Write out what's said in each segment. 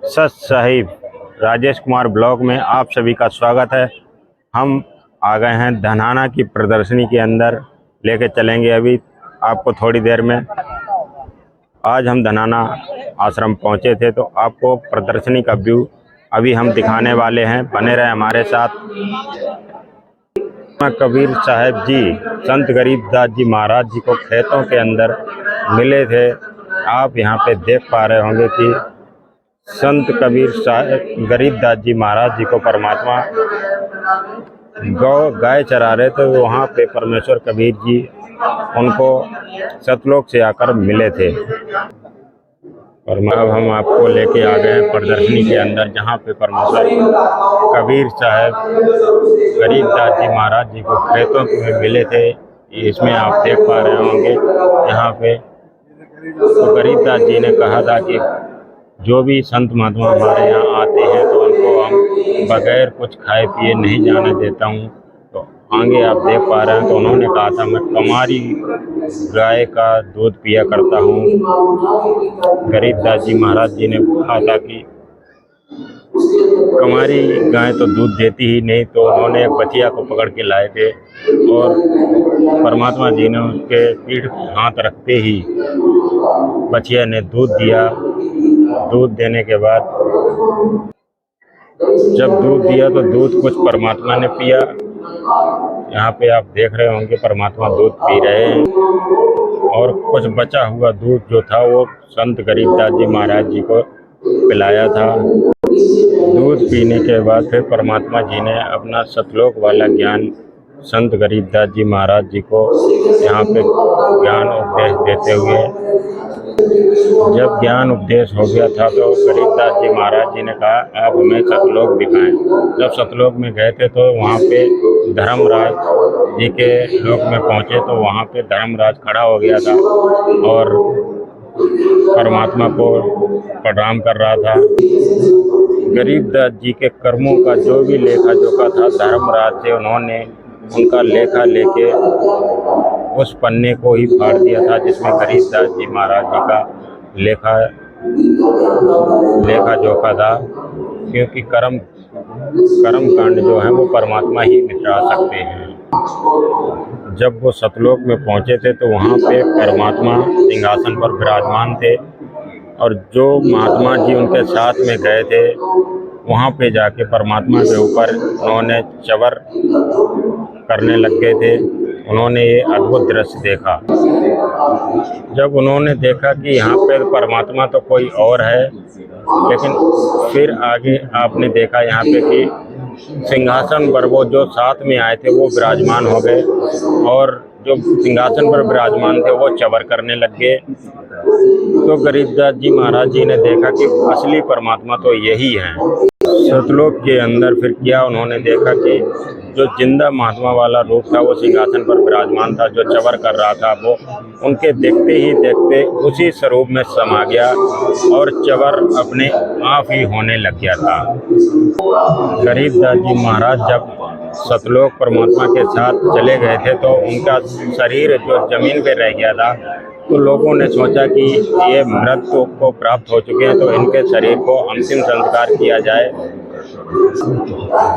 सच Sahib Rajesh Kumar blog में आप सभी का स्वागत है। हम आ गए हैं धनाना की प्रदर्शनी के अंदर, लेके चलेंगे अभी आपको थोड़ी देर में। आज हम धनाना आश्रम पहुंचे थे, तो आपको प्रदर्शनी का व्यू अभी हम दिखाने वाले हैं। बने रहे हमारे साथ। कबीर साहब जी संत गरीबदास जी महाराज जी को खेतों के अंदर मिले थे। आप यहाँ पे देख पा रहे होंगे कि संत कबीर साहब गरीबदास जी महाराज जी को परमात्मा गाय चरा रहे थे। वहाँ पे परमेश्वर कबीर जी उनको सतलोक से आकर मिले थे। और अब हम आपको लेके आ गए हैं प्रदर्शनी के अंदर, जहाँ पे परमेश्वर कबीर साहब गरीबदास जी महाराज जी को खेतों में मिले थे। इसमें आप देख पा रहे होंगे यहाँ पे तो गरीबदास जी ने कहा था कि जो भी संत महात्मा हमारे यहाँ आते हैं तो उनको हम बगैर कुछ खाए पिए नहीं जाने देता हूँ। तो आगे आप देख पा रहे हैं तो उन्होंने कहा था, मैं कमारी गाय का दूध पिया करता हूँ। गरीबदास जी महाराज जी ने कहा था कि कमारी गाय तो दूध देती ही नहीं, तो उन्होंने एक बचिया को पकड़ के लाए थे और परमात्मा जी ने उसके पीठ हाथ रखते ही बचिया ने दूध दिया। दूध देने के बाद जब दूध दिया तो दूध कुछ परमात्मा ने पिया। यहाँ पे आप देख रहे होंगे परमात्मा दूध पी रहे हैं, और कुछ बचा हुआ दूध जो था वो संत गरीबदास जी महाराज जी को पिलाया था। दूध पीने के बाद फिर परमात्मा जी ने अपना सतलोक वाला ज्ञान संत गरीबदास जी महाराज जी को यहाँ पे ज्ञान उपदेश देते हुए, जब ज्ञान उपदेश हो गया था तो गरीबदास जी महाराज जी ने कहा, आप हमें सतलोक दिखाएं। जब सतलोक में गए थे तो वहाँ पे धर्मराज जी के लोक में पहुँचे तो वहाँ पे धर्मराज खड़ा हो गया था और परमात्मा को प्रणाम कर रहा था। गरीबदास जी के कर्मों का जो भी लेखा जोखा था धर्मराज से उन्होंने उनका लेखा लेके उस पन्ने को ही फाड़ दिया था जिसमें गरीबदास जी महाराज जी का लेखा जोखा था। क्योंकि कर्म कांड जो है वो परमात्मा ही मिटा सकते हैं। जब वो सतलोक में पहुँचे थे तो वहाँ पे परमात्मा सिंहासन पर विराजमान थे, और जो महात्मा जी उनके साथ में गए थे वहाँ पे जाके परमात्मा के ऊपर उन्होंने चवर करने लग गए थे। उन्होंने ये अद्भुत दृश्य देखा। जब उन्होंने देखा कि यहाँ पे परमात्मा तो कोई और है, लेकिन फिर आगे आपने देखा यहाँ पे कि सिंहासन पर वो जो साथ में आए थे वो विराजमान हो गए, और जो सिंहासन पर विराजमान थे वो चवर करने लग गए। तो गरीबदास जी महाराज जी ने देखा कि असली परमात्मा तो यही है। सतलोक के अंदर फिर किया, उन्होंने देखा कि जो जिंदा महात्मा वाला रूप था वो सिंहासन पर विराजमान था, जो चवर कर रहा था वो उनके देखते ही देखते उसी स्वरूप में समा गया और चवर अपने आप ही होने लग गया था। गरीबदास जी महाराज जब सतलोक परमात्मा के साथ चले गए थे तो उनका शरीर जो जमीन पे रह गया था, तो लोगों ने सोचा कि ये मृत्यु को प्राप्त हो चुके हैं तो इनके शरीर को अंतिम संस्कार किया जाए।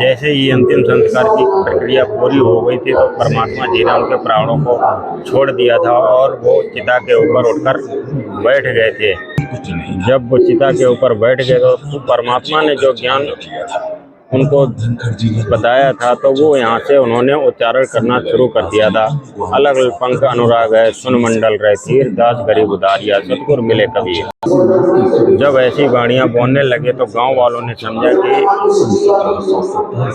जैसे ही अंतिम संस्कार की प्रक्रिया पूरी हो गई थी तो परमात्मा जी ने उनके प्राणों को छोड़ दिया था और वो चिता के ऊपर उठकर बैठ गए थे। जब वो चिता के ऊपर बैठ गए तो परमात्मा ने जो ज्ञान उनको बताया था तो वो यहाँ से उन्होंने उच्चारण करना शुरू कर दिया था। अलग अलग पंख अनुराग है सुन मंडल रहे तीर दास गरीब उदारिया सतगुर मिले कबीर। जब ऐसी वाणियाँ बोलने लगे तो गांव वालों ने समझा कि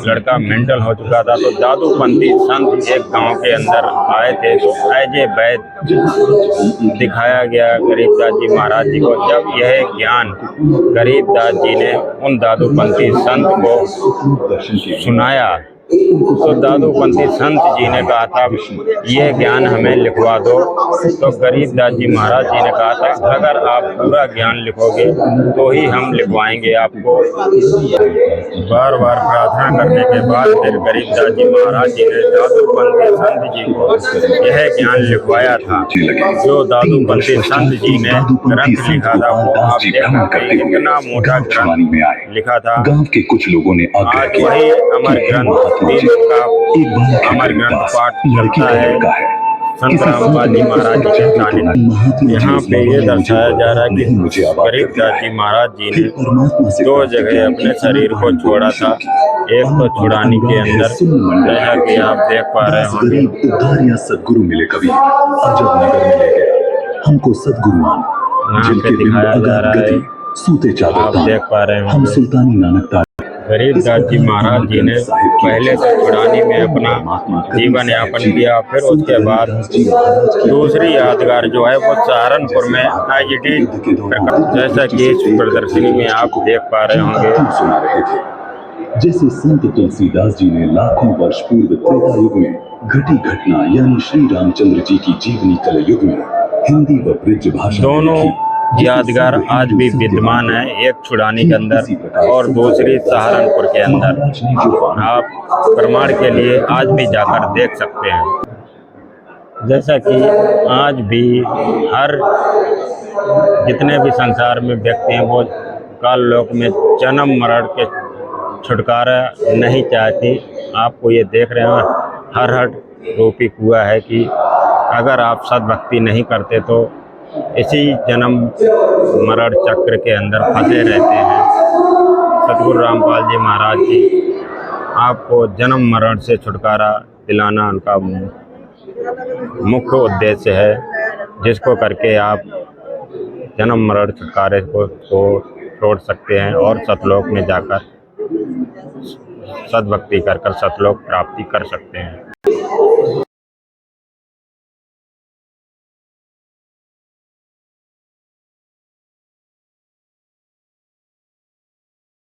लड़का मेंटल हो चुका था। तो दादूपंथी संत एक गांव के अंदर आए थे, तो ऐजे वैद दिखाया गया गरीबदास जी महाराज जी को। जब यह ज्ञान गरीबदास जी ने उन दादूपंथी संत को सुनाया तो दादूपंथी संत जी ने कहा था ये ज्ञान हमें लिखवा दो। तो गरीबदास जी महाराज जी ने कहा था अगर आप पूरा ज्ञान लिखोगे तो ही हम लिखवाएंगे आपको। बार बार प्रार्थना करने के बाद फिर गरीबदास जी महाराज जी ने दादूपंथी संत जी को यह ज्ञान लिखवाया था। जो दादूपंथी संत जी ने ग्रंथ लिखा था वो आप देख सकते हैं इतना मोटा ग्रंथ लिखा था। गांव के कुछ लोगों ने आज वही अमर ग्रंथ 3 दिन का अमर ग्रंथ पाठ चलता है संत रामपाल जी महाराज जी के सानिध्य। यहाँ पे ये दर्शाया जा रहा है कि गरीबदास जी महाराज जी ने 2 जगह अपने शरीर को छोड़ा था। एक तो छुड़ानी के अंदर, जैसा कि आप देख पा रहे होंगे। उद्धार या सदगुरु मिले कभी अजब नगर में ले गया हमको सदगुरुआन यहाँ पे दिखाया जा रहा है, सूते चादर आप देख पा रहे हम होंगे। सुल्तानी नानक गरीबदास जी महाराज जी ने पहले तो छुड़ानी में अपना जीवन यापन किया, फिर उसके बाद दूसरी यादगार जो है वो सहारनपुर में IGT जैसा कि इस प्रदर्शनी में आप देख पा रहे होंगे। सुना रहे थे जैसे संत तुलसीदास जी ने लाखों वर्ष पूर्व त्रेता युग में घटी घटना यानी श्री रामचंद्र जी की जीवनी कल युग में हिंदी व ब्रज भाषा दोनों यादगार आज भी विद्यमान है, एक छुड़ानी के अंदर और दूसरी सहारनपुर के अंदर। आप प्रमाण के लिए आज भी जाकर देख सकते हैं। जैसा कि आज भी हर जितने भी संसार में व्यक्ति हैं वो काल लोक में जन्म मरण के छुटकारा नहीं चाहती। आपको ये देख रहे हैं हर रूपी कुआ है कि अगर आप सद्भक्ति नहीं करते तो इसी जन्म मरण चक्र के अंदर फंसे रहते हैं। सतगुरु रामपाल जी महाराज जी आपको जन्म मरण से छुटकारा दिलाना उनका मुख्य उद्देश्य है, जिसको करके आप जन्म मरण छुटकारे को छोड़ सकते हैं और सतलोक में जाकर सद्भक्ति कर सतलोक प्राप्ति कर सकते हैं।